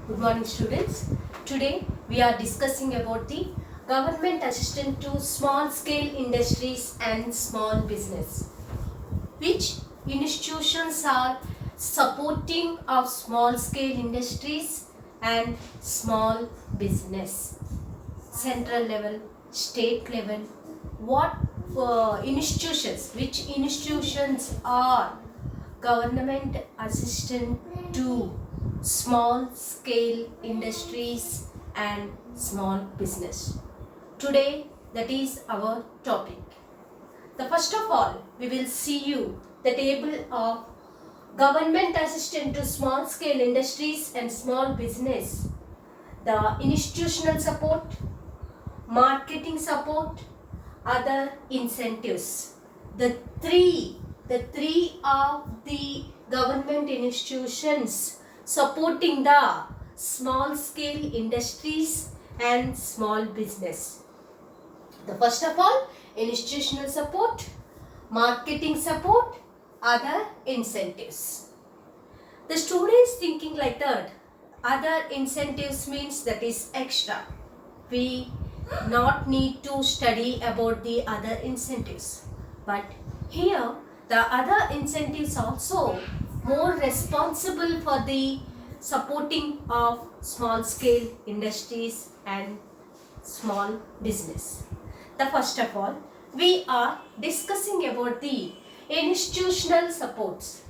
Good morning, students. Today we are discussing about the government assistance to small scale industries and small business. Which institutions are supporting of small scale industries and small business? Central level, state level, what which institutions are government assistance to small scale industries and small business. Today that is our topic. The first of all, we will see you the table of government assistance to small scale industries and small business, the institutional support, marketing support, other incentives. The three of the government institutions supporting the small scale industries and small business. The first of all, institutional support, marketing support, other incentives. The student is thinking like that. Other incentives means that is extra. We not need to study about the other incentives. But here the other incentives also more responsible for the supporting of small scale industries and small business. The first of all, we are discussing about the institutional supports.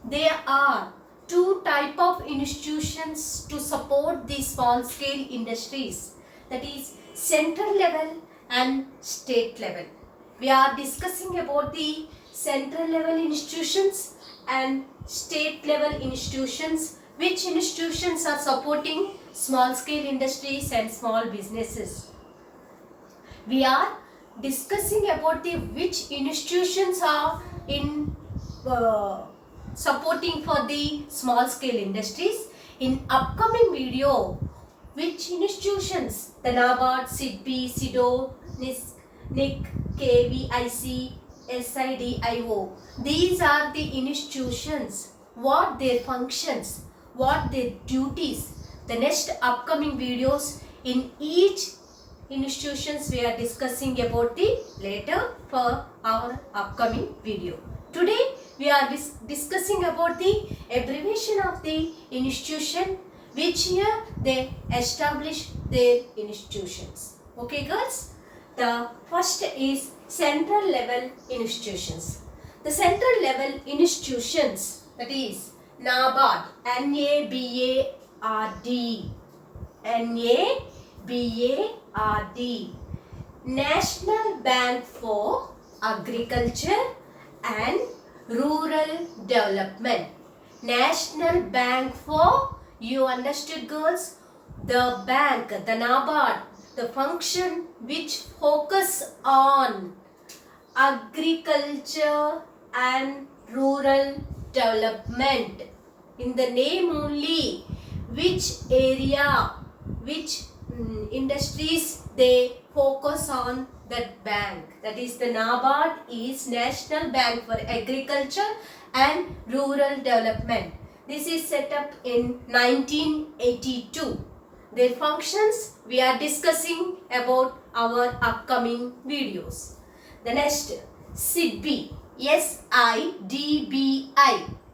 There are two type of institutions to support the small scale industries, that is central level and state level. We are discussing about the central level institutions and state level institutions. Which institutions are supporting small scale industries and small businesses? We are discussing about the which institutions are in supporting for the small scale industries. In upcoming video, which institutions? The NABARD, SIDBI, SIDO, NIC, KVIC, SIDIO. These are the institutions. What their functions, what their duties. The next upcoming videos in each institutions we are discussing about the later for our upcoming video. Today we are discussing about the abbreviation of the institution which year they establish their institutions. Okay girls, the first is central level institutions. The central level institutions, that is NABARD, NABARD, NABARD, National Bank for Agriculture and Rural Development. National Bank for, you understood girls, the bank, the NABARD, the function which focus on agriculture and rural development. In the name only, which area, which industries they focus on that bank. That is the NABARD is National Bank for Agriculture and Rural Development. This is set up in 1982. Their functions we are discussing about our upcoming videos. The next, SIDBI, SIDBI.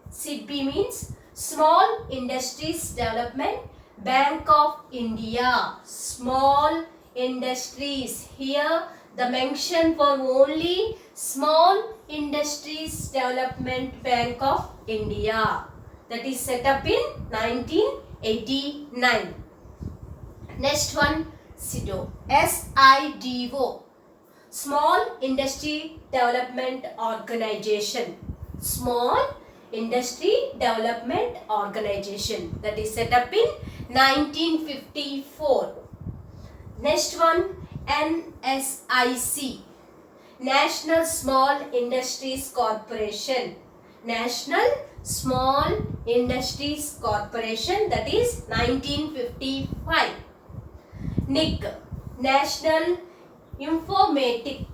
SIDBI means Small Industries Development Bank of India. Small industries. Here the mention for only Small Industries Development Bank of India. That is set up in 1989. Next one, SIDO. SIDO. Small Industry Development Organization. Small Industry Development Organization. That is set up in 1954. Next one, NSIC. National Small Industries Corporation. National Small Industries Corporation, that is 1955. NIC, National Informatics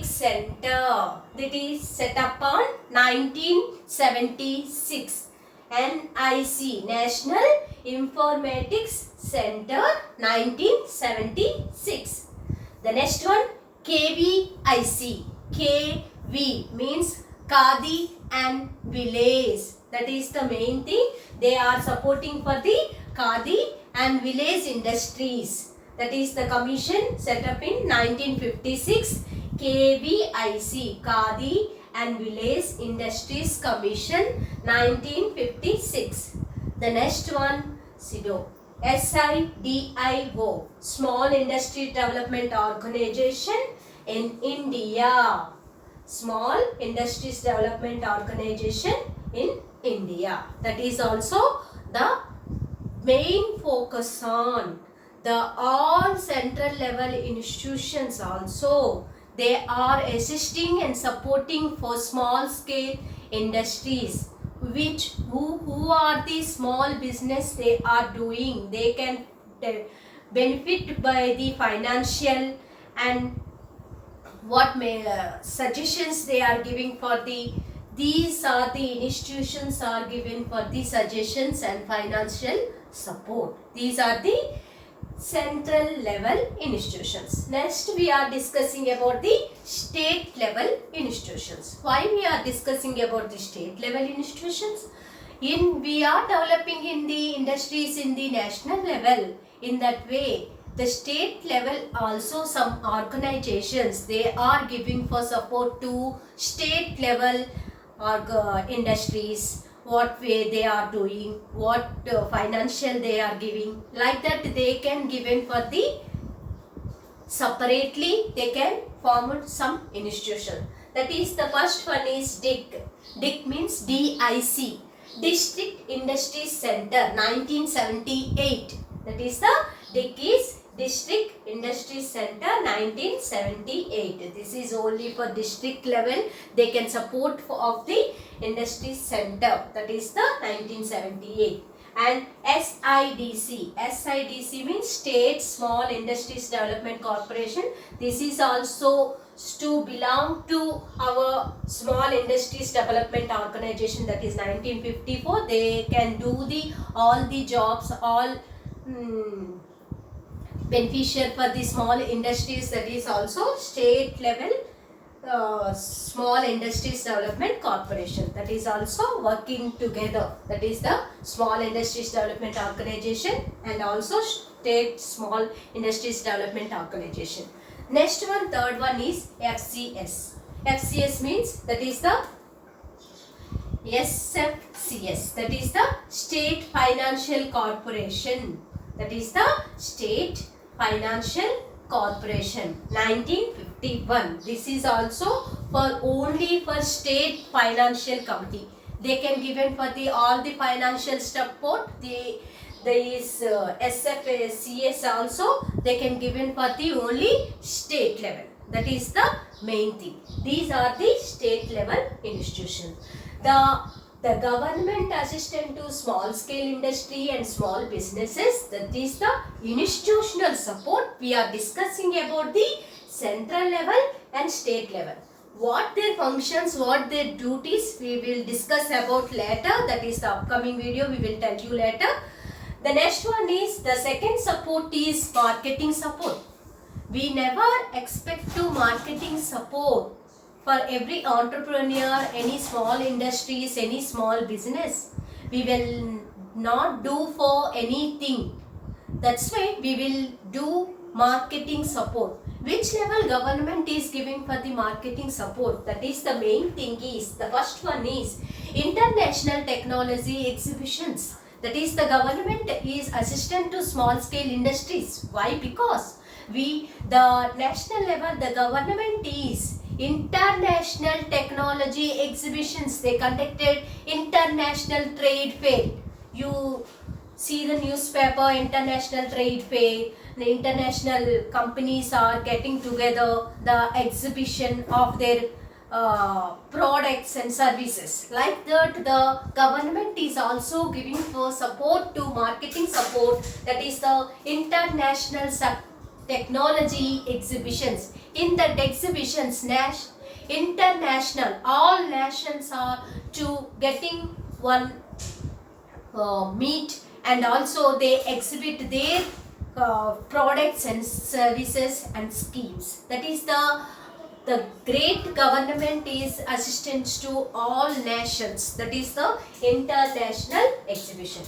Center, that is set up on 1976. NIC, National Informatics Center, 1976. The next one, KVIC. KV means Khadi and Village. That is the main thing. They are supporting for the Khadi and village industries. That is the commission set up in 1956. KVIC, Khadi and Village Industries Commission, 1956. The next one, SIDO. SIDIO, Small Industry Development Organization in India. Small Industries Development Organization in India. That is also the main focus on the all central level institutions also. They are assisting and supporting for small scale industries, which who are the small business they are doing. They can benefit by the financial and what suggestions they are giving for the, these are the institutions are given for the suggestions and financial support. These are the central level institutions. Next we are discussing about the state level institutions. Why we are discussing about the state level institutions? We are developing in the industries in the national level. In that way, the state level also some organizations, they are giving for support to state level industries, what way they are doing, what financial they are giving. Like that they can given for the separately they can form some institution. That is the first one is DIC. DIC means DIC, District Industry Center, 1978. That is the DIC is District Industry Center, 1978. This is only for district level. They can support of the industry center. That is the 1978. And SIDC. SIDC means State Small Industries Development Corporation. This is also to belong to our Small Industries Development Organization. That is 1954. They can do the all the jobs, all beneficial for the small industries. That is also state level Small Industries Development Corporation. That is also working together. That is the Small Industries Development Organization and also State Small Industries Development Organization. Next one, third one is FCS. FCS means that is the SFCS. That is the State Financial Corporation. That is the State Financial Corporation, 1951. This is also for only for state financial committee. They can given for the all the financial support. There is SFCS also. They can given for the only state level. That is the main thing. These are the state level institutions. The government assistance to small scale industry and small businesses, that is the institutional support. We are discussing about the central level and state level. What their functions, what their duties, we will discuss about later. That is the upcoming video, we will tell you later. The next one is the second support is marketing support. We never expect to marketing support for every entrepreneur, any small industries, any small business. We will not do for anything. That's why we will do marketing support. Which level government is giving for the marketing support? That is the main thing is, the first one is international technology exhibitions. That is the government is assistant to small scale industries. Why? Because the national level, the government is international technology exhibitions. They conducted international trade fair. You see the newspaper, international trade fair. The international companies are getting together, the exhibition of their products and services. Like that, the government is also giving for support to marketing support. That is the international technology exhibitions. In that exhibitions, international, all nations are to getting one meet, and also they exhibit their products and services and schemes. That is the great government is assistance to all nations. That is the international exhibition.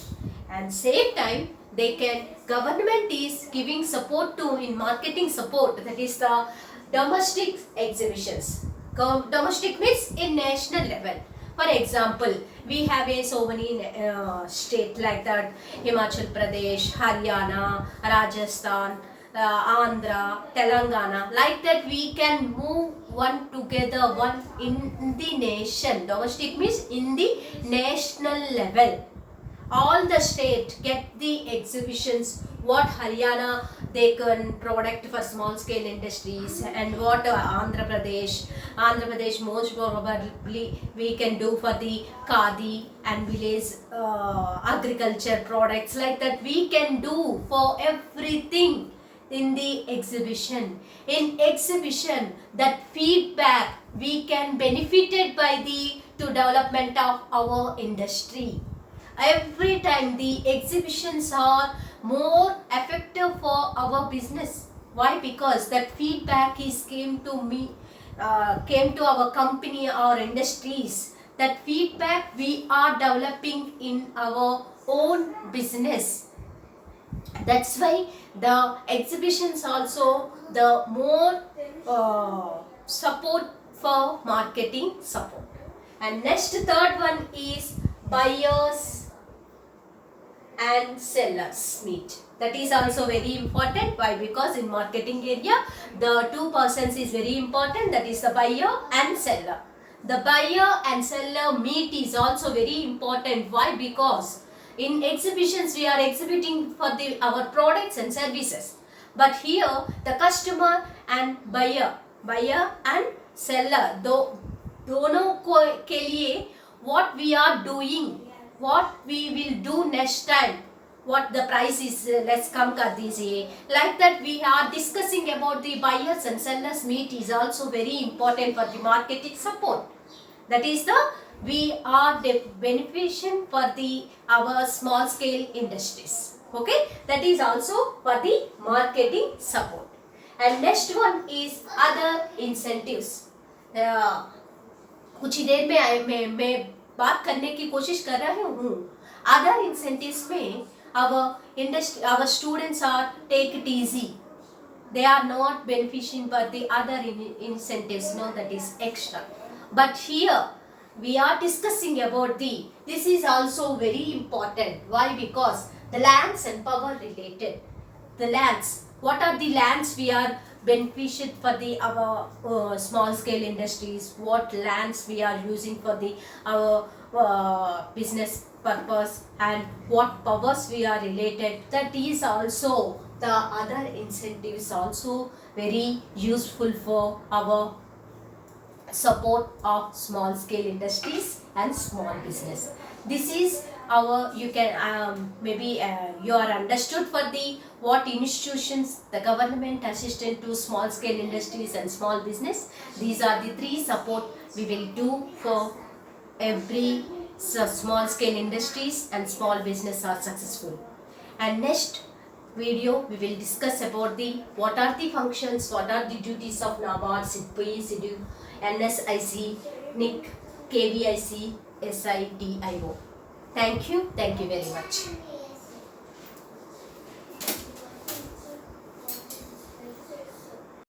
And same time they can, government is giving support to in marketing support. That is the domestic exhibitions. Domestic means in national level. For example, we have so many states like that: Himachal Pradesh, Haryana, Rajasthan, Andhra, Telangana. Like that, we can move one together, one in the nation. Domestic means in the national level. All the state get the exhibitions. What Haryana they can product for small scale industries, and what Andhra Pradesh most probably we can do for the khadi and village agriculture products. Like that we can do for everything in the exhibition. In exhibition, that feedback we can benefited by the to development of our industry. Every time the exhibitions are more effective for our business. Why? Because that feedback is came to me, came to our company or industries. That feedback we are developing in our own business. That's why the exhibitions also the more support for marketing support. And next third one is buyers and sellers meet. That is also very important. Why? Because in marketing area the two persons is very important. That is the buyer and seller. The buyer and seller meet is also very important. Why? Because in exhibitions we are exhibiting for our products and services, but here the customer and buyer and seller दोनों के लिए what we are doing, what we will do next time, what the price is, let's come कर दीजिए. Like that we are discussing about the buyers and sellers meet is also very important for the marketing support. That is the we are the beneficial for the our small scale industries. Okay, that is also for the marketing support. And next one is other incentives. कुछ ही देर में मैं बात करने की कोशिश कर रही हूँ. अदर इंसेंटिव्स में our students are take it easy. They are not beneficial for the other incentives. No, that is extra. But here we are discussing about this is also very important. Why? Because the lands and power related. The lands. What are the lands we are beneficial for the our small scale industries? What lands we are using for the our business purpose, and what powers we are related? That is also the other incentives also very useful for our support of small scale industries and small business. This is our, you can maybe you are understood for the what institutions the government assistant to small scale industries and small business. These are the three support we will do for every small scale industries and small business are successful. And next video we will discuss about the what are the functions, what are the duties of NABARD, SIDBI, SIDU, NSIC, NIC, KVIC, SIDIO. Thank you very much.